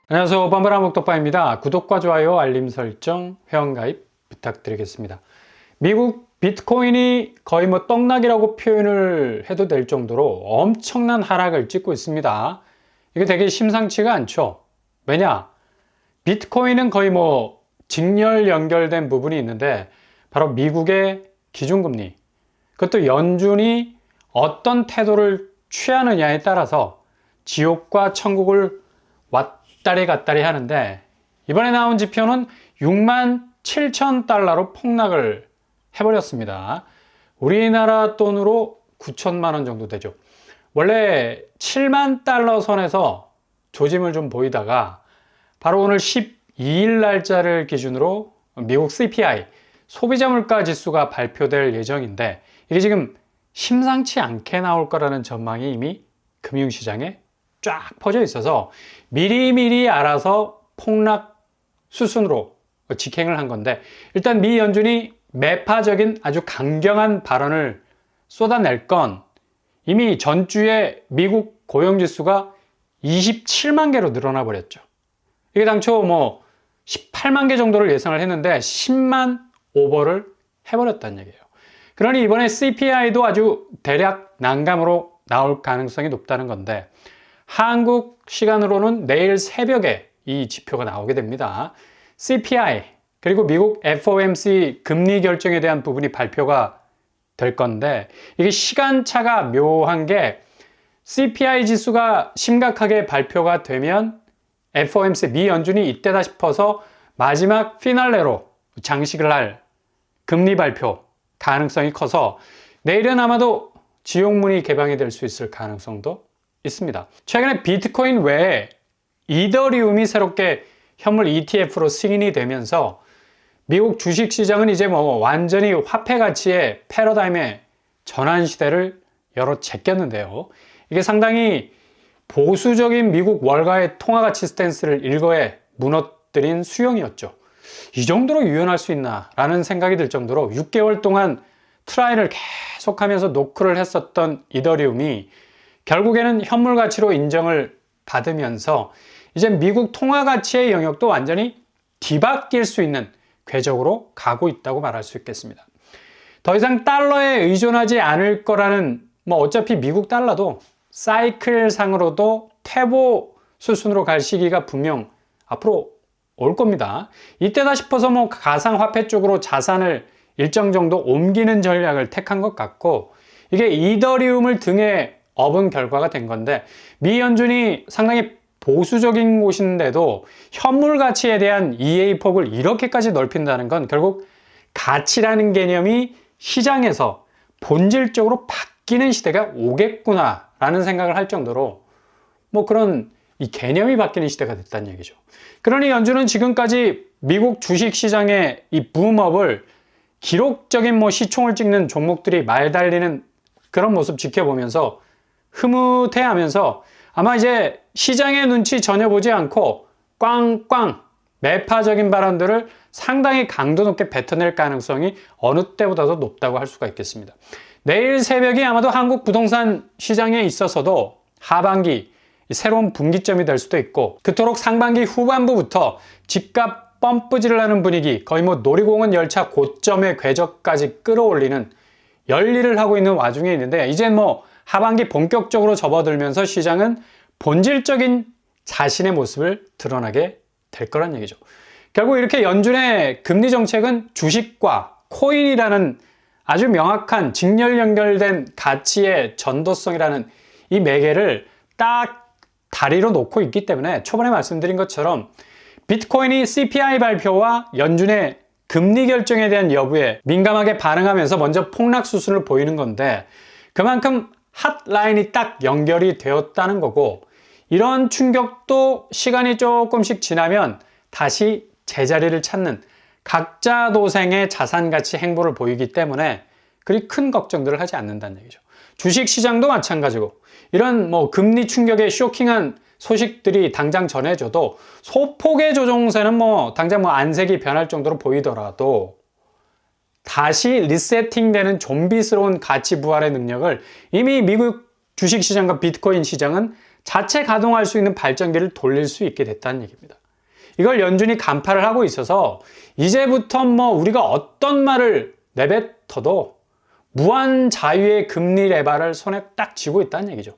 안녕하세요. 뻔뻔한 목독바입니다. 구독과 좋아요, 알림 설정, 회원가입 부탁드리겠습니다. 미국 비트코인이 거의 떡락이라고 표현을 해도 될 정도로 엄청난 하락을 찍고 있습니다. 이게 되게 심상치가 않죠. 왜냐? 비트코인은 거의 직렬 연결된 부분이 있는데 바로 미국의 기준금리, 그것도 연준이 어떤 태도를 취하느냐에 따라서 지옥과 천국을 왔다리 갔다리 하는데, 이번에 나온 지표는 67,000달러로 폭락을 해버렸습니다. 우리나라 돈으로 9천만 원 정도 되죠. 원래 7만 달러 선에서 조짐을 좀 보이다가 바로 오늘 12일 날짜를 기준으로 미국 CPI, 소비자 물가 지수가 발표될 예정인데, 이게 지금 심상치 않게 나올 거라는 전망이 이미 금융시장에 쫙 퍼져 있어서 미리미리 알아서 폭락 수순으로 직행을 한 건데, 일단 미 연준이 매파적인 아주 강경한 발언을 쏟아낼 건, 이미 전주에 미국 고용지수가 27만 개로 늘어나 버렸죠. 이게 당초 18만 개 정도를 예상을 했는데 10만 오버를 해버렸다는 얘기예요. 그러니 이번에 CPI도 아주 대략 난감으로 나올 가능성이 높다는 건데, 한국 시간으로는 내일 새벽에 이 지표가 나오게 됩니다. CPI 그리고 미국 FOMC 금리 결정에 대한 부분이 발표가 될 건데, 이게 시간차가 묘한 게 CPI 지수가 심각하게 발표가 되면 FOMC 미 연준이 이때다 싶어서 마지막 피날레로 장식을 할 금리 발표 가능성이 커서 내일은 아마도 지옥문이 개방이 될 수 있을 가능성도 있습니다. 최근에 비트코인 외에 이더리움이 새롭게 현물 ETF로 승인이 되면서 미국 주식시장은 이제 완전히 화폐 가치의 패러다임의 전환 시대를 열어 제꼈는데요. 이게 상당히 보수적인 미국 월가의 통화가치 스탠스를 일거에 무너뜨린 수용이었죠. 이 정도로 유연할 수 있나 라는 생각이 들 정도로 6개월 동안 트라이를 계속하면서 노크를 했었던 이더리움이 결국에는 현물 가치로 인정을 받으면서 이제 미국 통화 가치의 영역도 완전히 뒤바뀔 수 있는 궤적으로 가고 있다고 말할 수 있겠습니다. 더 이상 달러에 의존하지 않을 거라는, 어차피 미국 달러도 사이클 상으로도 퇴보 수순으로 갈 시기가 분명 앞으로 올 겁니다. 이때다 싶어서 가상화폐 쪽으로 자산을 일정 정도 옮기는 전략을 택한 것 같고, 이게 이더리움을 등에 업은 결과가 된 건데, 미 연준이 상당히 보수적인 곳인데도 현물 가치에 대한 이해 폭을 이렇게까지 넓힌다는 건 결국 가치라는 개념이 시장에서 본질적으로 바뀌는 시대가 오겠구나 라는 생각을 할 정도로 그런 이 개념이 바뀌는 시대가 됐다는 얘기죠. 그러니 연준은 지금까지 미국 주식시장의 이 붐업을 기록적인 시총을 찍는 종목들이 말달리는 그런 모습 지켜보면서 흐뭇해하면서 아마 이제 시장의 눈치 전혀 보지 않고 꽝꽝 매파적인 발언들을 상당히 강도 높게 뱉어낼 가능성이 어느 때보다도 높다고 할 수가 있겠습니다. 내일 새벽이 아마도 한국 부동산 시장에 있어서도 하반기 새로운 분기점이 될 수도 있고, 그토록 상반기 후반부부터 집값 펌프질을 하는 분위기, 거의 놀이공원 열차 고점의 궤적까지 끌어올리는 열일을 하고 있는 와중에 있는데, 이제 하반기 본격적으로 접어들면서 시장은 본질적인 자신의 모습을 드러나게 될 거란 얘기죠. 결국 이렇게 연준의 금리 정책은 주식과 코인이라는 아주 명확한 직렬 연결된 가치의 전도성이라는 이 매개를 딱 다리로 놓고 있기 때문에, 초반에 말씀드린 것처럼 비트코인이 CPI 발표와 연준의 금리 결정에 대한 여부에 민감하게 반응하면서 먼저 폭락 수순을 보이는 건데, 그만큼 핫라인이 딱 연결이 되었다는 거고, 이런 충격도 시간이 조금씩 지나면 다시 제자리를 찾는 각자 도생의 자산가치 행보를 보이기 때문에 그리 큰 걱정들을 하지 않는다는 얘기죠. 주식시장도 마찬가지고, 이런 금리 충격의 쇼킹한 소식들이 당장 전해져도 소폭의 조종세는 당장 안색이 변할 정도로 보이더라도 다시 리세팅되는 좀비스러운 가치 부활의 능력을 이미 미국 주식시장과 비트코인 시장은 자체 가동할 수 있는 발전기를 돌릴 수 있게 됐다는 얘기입니다. 이걸 연준이 간파를 하고 있어서 이제부터 우리가 어떤 말을 내뱉어도 무한 자유의 금리 레바를 손에 딱 쥐고 있다는 얘기죠.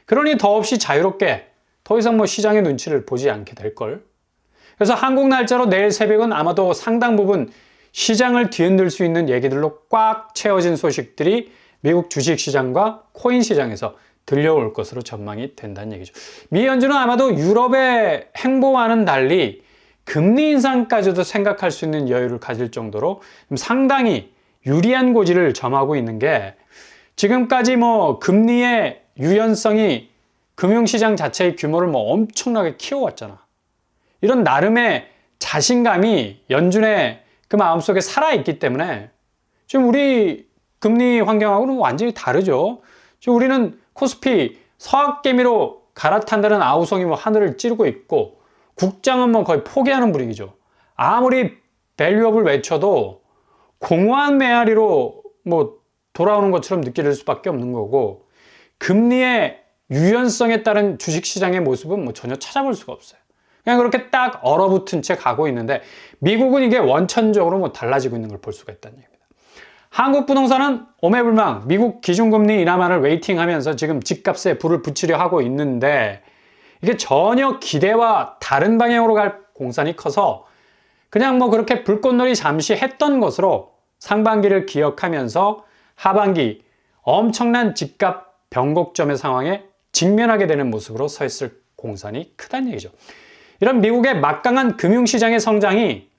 그러니 더없이 자유롭게 더 이상 시장의 눈치를 보지 않게 될걸. 그래서 한국 날짜로 내일 새벽은 아마도 상당 부분 시장을 뒤흔들 수 있는 얘기들로 꽉 채워진 소식들이 미국 주식시장과 코인 시장에서 들려올 것으로 전망이 된다는 얘기죠. 미 연준은 아마도 유럽의 행보와는 달리 금리 인상까지도 생각할 수 있는 여유를 가질 정도로 상당히 유리한 고지를 점하고 있는 게, 지금까지 금리의 유연성이 금융시장 자체의 규모를 엄청나게 키워왔잖아. 이런 나름의 자신감이 연준의 그 마음속에 살아있기 때문에 지금 우리 금리 환경하고는 완전히 다르죠. 지금 우리는 코스피 서학개미로 갈아탄다는 아우성이 하늘을 찌르고 있고, 국장은 거의 포기하는 분위기죠. 아무리 밸류업을 외쳐도 공허한 메아리로 돌아오는 것처럼 느껴질 수밖에 없는 거고, 금리의 유연성에 따른 주식시장의 모습은 전혀 찾아볼 수가 없어요. 그냥 그렇게 딱 얼어붙은 채 가고 있는데, 미국은 이게 원천적으로 달라지고 있는 걸 볼 수가 있다는 얘기입니다. 한국 부동산은 오매불망 미국 기준금리 인하만을 웨이팅하면서 지금 집값에 불을 붙이려 하고 있는데, 이게 전혀 기대와 다른 방향으로 갈 공산이 커서 그냥 그렇게 불꽃놀이 잠시 했던 것으로 상반기를 기억하면서 하반기 엄청난 집값 변곡점의 상황에 직면하게 되는 모습으로 서 있을 공산이 크다는 얘기죠. 이런 미국의 막강한 금융시장의 성장이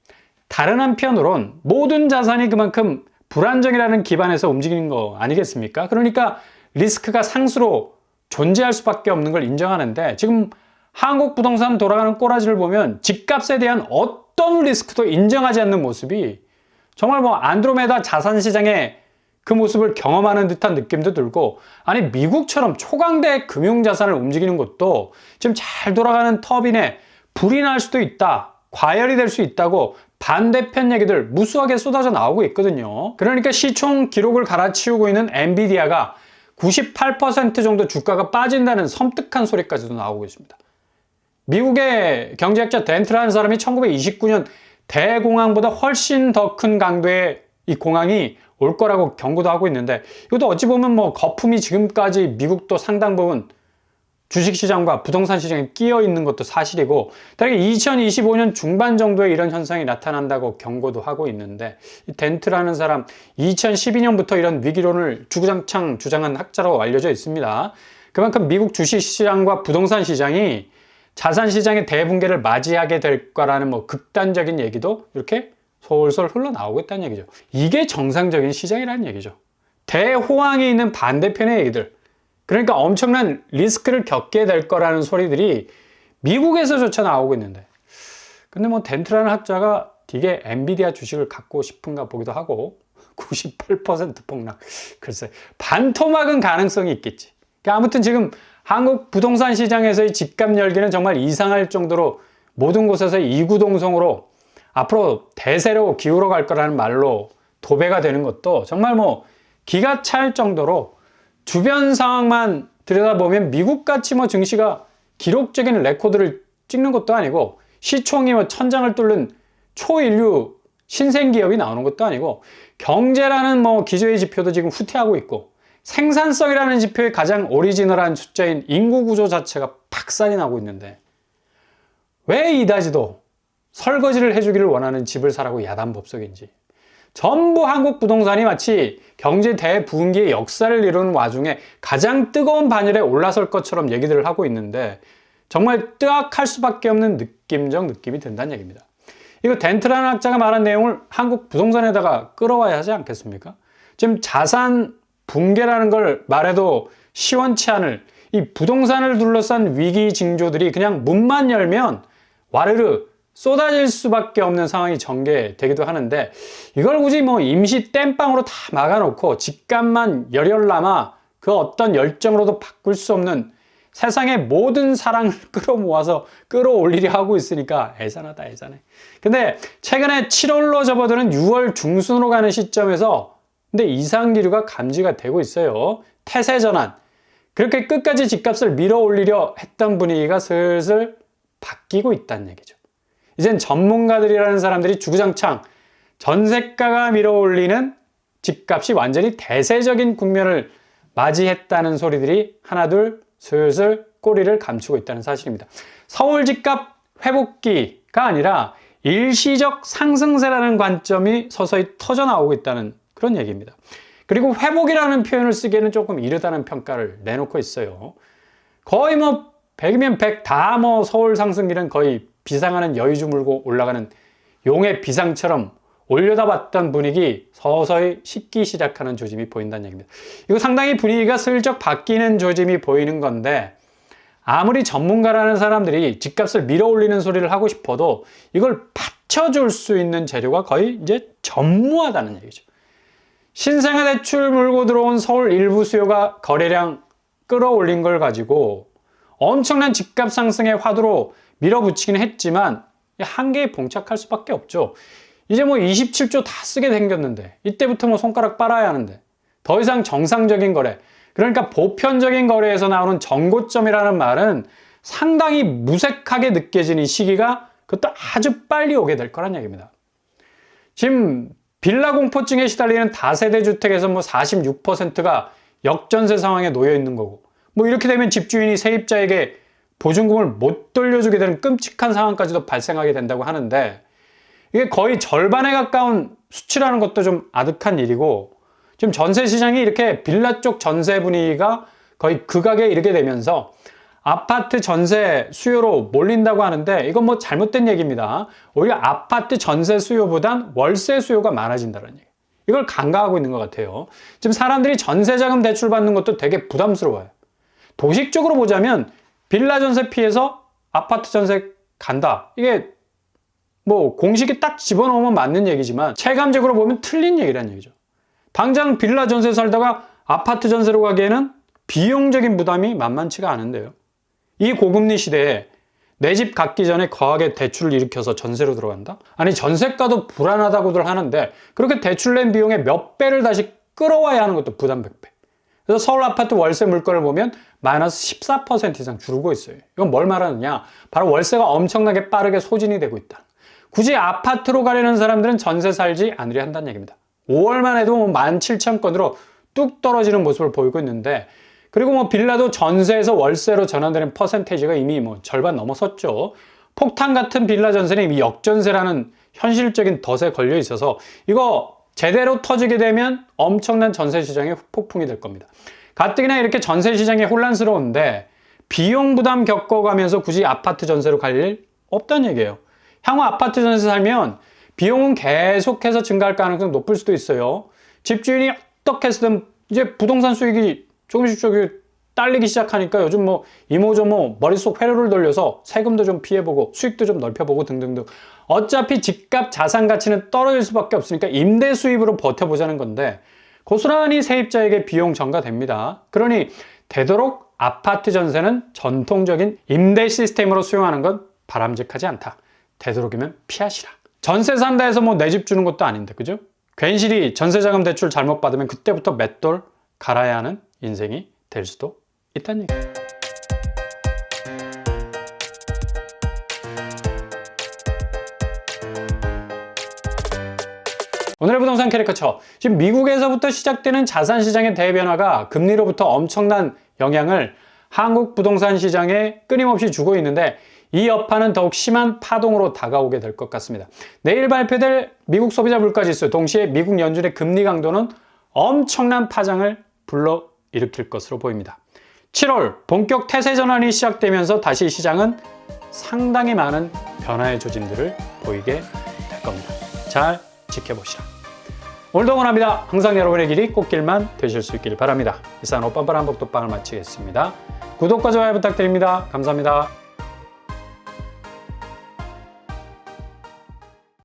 다른 한편으론 모든 자산이 그만큼 불안정이라는 기반에서 움직이는 거 아니겠습니까? 그러니까 리스크가 상수로 존재할 수밖에 없는 걸 인정하는데, 지금 한국 부동산 돌아가는 꼬라지를 보면 집값에 대한 어떤 리스크도 인정하지 않는 모습이 정말 안드로메다 자산시장의 그 모습을 경험하는 듯한 느낌도 들고, 아니 미국처럼 초강대 금융자산을 움직이는 것도 지금 잘 돌아가는 터빈에 불이 날 수도 있다, 과열이 될 수 있다고 반대편 얘기들 무수하게 쏟아져 나오고 있거든요. 그러니까 시총 기록을 갈아치우고 있는 엔비디아가 98% 정도 주가가 빠진다는 섬뜩한 소리까지도 나오고 있습니다. 미국의 경제학자 덴트라는 사람이 1929년 대공황보다 훨씬 더 큰 강도의 이 공황이 올 거라고 경고도 하고 있는데, 이것도 어찌 보면 거품이 지금까지 미국도 상당 부분 주식시장과 부동산 시장에 끼어 있는 것도 사실이고, 다르게 2025년 중반 정도에 이런 현상이 나타난다고 경고도 하고 있는데, 이 덴트라는 사람 2012년부터 이런 위기론을 주구장창 주장한 학자로 알려져 있습니다. 그만큼 미국 주식시장과 부동산 시장이 자산시장의 대붕괴를 맞이하게 될 거라는 극단적인 얘기도 이렇게 솔솔 흘러나오고 있다는 얘기죠. 이게 정상적인 시장이라는 얘기죠. 대호황이 있는 반대편의 얘기들, 그러니까 엄청난 리스크를 겪게 될 거라는 소리들이 미국에서조차 나오고 있는데, 근데 덴트라는 학자가 되게 엔비디아 주식을 갖고 싶은가 보기도 하고, 98% 폭락, 글쎄 반토막은 가능성이 있겠지. 그러니까 아무튼 지금 한국 부동산 시장에서의 집값 열기는 정말 이상할 정도로 모든 곳에서 이구동성으로 앞으로 대세로 기울어 갈 거라는 말로 도배가 되는 것도 정말 기가 찰 정도로, 주변 상황만 들여다보면 미국같이 증시가 기록적인 레코드를 찍는 것도 아니고, 시총이 천장을 뚫는 초인류 신생기업이 나오는 것도 아니고, 경제라는 기조의 지표도 지금 후퇴하고 있고, 생산성이라는 지표의 가장 오리지널한 숫자인 인구구조 자체가 박살이 나고 있는데, 왜 이다지도 설거지를 해주기를 원하는 집을 사라고 야단법석인지, 전부 한국 부동산이 마치 경제 대부흥기의 역사를 이루는 와중에 가장 뜨거운 반열에 올라설 것처럼 얘기들을 하고 있는데, 정말 뜨악할 수밖에 없는 느낌이 든다는 얘기입니다. 이거 덴트라는 학자가 말한 내용을 한국 부동산에다가 끌어와야 하지 않겠습니까? 지금 자산 붕괴라는 걸 말해도 시원치 않을 이 부동산을 둘러싼 위기 징조들이 그냥 문만 열면 와르르 쏟아질 수밖에 없는 상황이 전개되기도 하는데, 이걸 굳이 임시 땜빵으로 다 막아놓고 집값만 열혈남아 그 어떤 열정으로도 바꿀 수 없는 세상의 모든 사랑을 끌어모아서 끌어올리려 하고 있으니까 애잔하다, 애잔해. 근데 최근에 7월로 접어드는 6월 중순으로 가는 시점에서 근데 이상 기류가 감지가 되고 있어요. 태세 전환, 그렇게 끝까지 집값을 밀어 올리려 했던 분위기가 슬슬 바뀌고 있다는 얘기죠. 이젠 전문가들이라는 사람들이 주구장창 전세가가 밀어 올리는 집값이 완전히 대세적인 국면을 맞이했다는 소리들이 하나둘 슬슬 꼬리를 감추고 있다는 사실입니다. 서울 집값 회복기가 아니라 일시적 상승세라는 관점이 서서히 터져나오고 있다는 그런 얘기입니다. 그리고 회복이라는 표현을 쓰기에는 조금 이르다는 평가를 내놓고 있어요. 거의 뭐 100이면 100 다 뭐 서울 상승률은 거의 비상하는 여의주 물고 올라가는 용의 비상처럼 올려다 봤던 분위기 서서히 식기 시작하는 조짐이 보인다는 얘기입니다. 이거 상당히 분위기가 슬쩍 바뀌는 조짐이 보이는 건데 아무리 전문가라는 사람들이 집값을 밀어 올리는 소리를 하고 싶어도 이걸 받쳐줄 수 있는 재료가 거의 이제 전무하다는 얘기죠. 신생아 대출 물고 들어온 서울 일부 수요가 거래량 끌어올린 걸 가지고 엄청난 집값 상승의 화두로 밀어붙이긴 했지만 한계에 봉착할 수밖에 없죠. 이제 뭐 27조 다 쓰게 생겼는데 이때부터 뭐 손가락 빨아야 하는데 더 이상 정상적인 거래, 그러니까 보편적인 거래에서 나오는 정고점이라는 말은 상당히 무색하게 느껴지는 시기가 그것도 아주 빨리 오게 될 거란 얘기입니다. 지금 빌라 공포증에 시달리는 다세대 주택에서 뭐 46%가 역전세 상황에 놓여 있는 거고, 뭐 이렇게 되면 집주인이 세입자에게 보증금을 못 돌려주게 되는 끔찍한 상황까지도 발생하게 된다고 하는데, 이게 거의 절반에 가까운 수치라는 것도 좀 아득한 일이고, 지금 전세 시장이 이렇게 빌라 쪽 전세 분위기가 거의 극악에 이르게 되면서 아파트 전세 수요로 몰린다고 하는데, 이건 뭐 잘못된 얘기입니다. 오히려 아파트 전세 수요보단 월세 수요가 많아진다는 얘기. 이걸 간과하고 있는 것 같아요. 지금 사람들이 전세자금 대출 받는 것도 되게 부담스러워요. 도식적으로 보자면 빌라 전세 피해서 아파트 전세 간다, 이게 뭐 공식이 딱 집어넣으면 맞는 얘기지만 체감적으로 보면 틀린 얘기란 얘기죠. 당장 빌라 전세 살다가 아파트 전세로 가기에는 비용적인 부담이 만만치가 않은데요. 이 고금리 시대에 내 집 갖기 전에 거하게 대출을 일으켜서 전세로 들어간다? 아니, 전세가도 불안하다고들 하는데 그렇게 대출 낸 비용의 몇 배를 다시 끌어와야 하는 것도 부담 100배. 그래서 서울 아파트 월세 물가를 보면 마이너스 14% 이상 줄고 있어요. 이건 뭘 말하느냐? 바로 월세가 엄청나게 빠르게 소진이 되고 있다. 굳이 아파트로 가려는 사람들은 전세 살지 않으려 한다는 얘기입니다. 5월만 해도 뭐 17,000건으로 뚝 떨어지는 모습을 보이고 있는데, 그리고 뭐 빌라도 전세에서 월세로 전환되는 퍼센테이지가 이미 뭐 절반 넘어섰죠. 폭탄 같은 빌라 전세는 이미 역전세라는 현실적인 덫에 걸려 있어서 이거 제대로 터지게 되면 엄청난 전세 시장의 폭풍이 될 겁니다. 가뜩이나 이렇게 전세 시장이 혼란스러운데 비용 부담 겪어가면서 굳이 아파트 전세로 갈 일 없다는 얘기예요. 향후 아파트 전세 살면 비용은 계속해서 증가할 가능성이 높을 수도 있어요. 집주인이 어떻게 해서든 이제 부동산 수익이 조금씩 딸리기 시작하니까 요즘 뭐 이모저모 머릿속 회로를 돌려서 세금도 좀 피해보고 수익도 좀 넓혀보고 등등등. 어차피 집값 자산 가치는 떨어질 수밖에 없으니까 임대 수입으로 버텨보자는 건데 고스란히 세입자에게 비용 전가됩니다. 그러니 되도록 아파트 전세는 전통적인 임대 시스템으로 수용하는 건 바람직하지 않다. 되도록이면 피하시라. 전세 산다 해서 뭐 내 집 주는 것도 아닌데, 그죠? 괜시리 전세자금 대출 잘못 받으면 그때부터 맷돌 갈아야 하는 인생이 될 수도 있다는 얘기. 오늘의 부동산 캐리커처. 지금 미국에서부터 시작되는 자산 시장의 대변화가 금리로부터 엄청난 영향을 한국 부동산 시장에 끊임없이 주고 있는데, 이 여파는 더욱 심한 파동으로 다가오게 될 것 같습니다. 내일 발표될 미국 소비자 물가지수, 동시에 미국 연준의 금리 강도는 엄청난 파장을 불러일으킬 것으로 보입니다. 7월 본격 태세 전환이 시작되면서 다시 시장은 상당히 많은 변화의 조짐들을 보이게 될 겁니다. 잘 지켜보시라. 오늘도 응원합니다. 항상 여러분의 길이 꽃길만 되실 수 있기를 바랍니다. 이상 오빠빠랑 복도빵을 마치겠습니다. 구독과 좋아요 부탁드립니다. 감사합니다.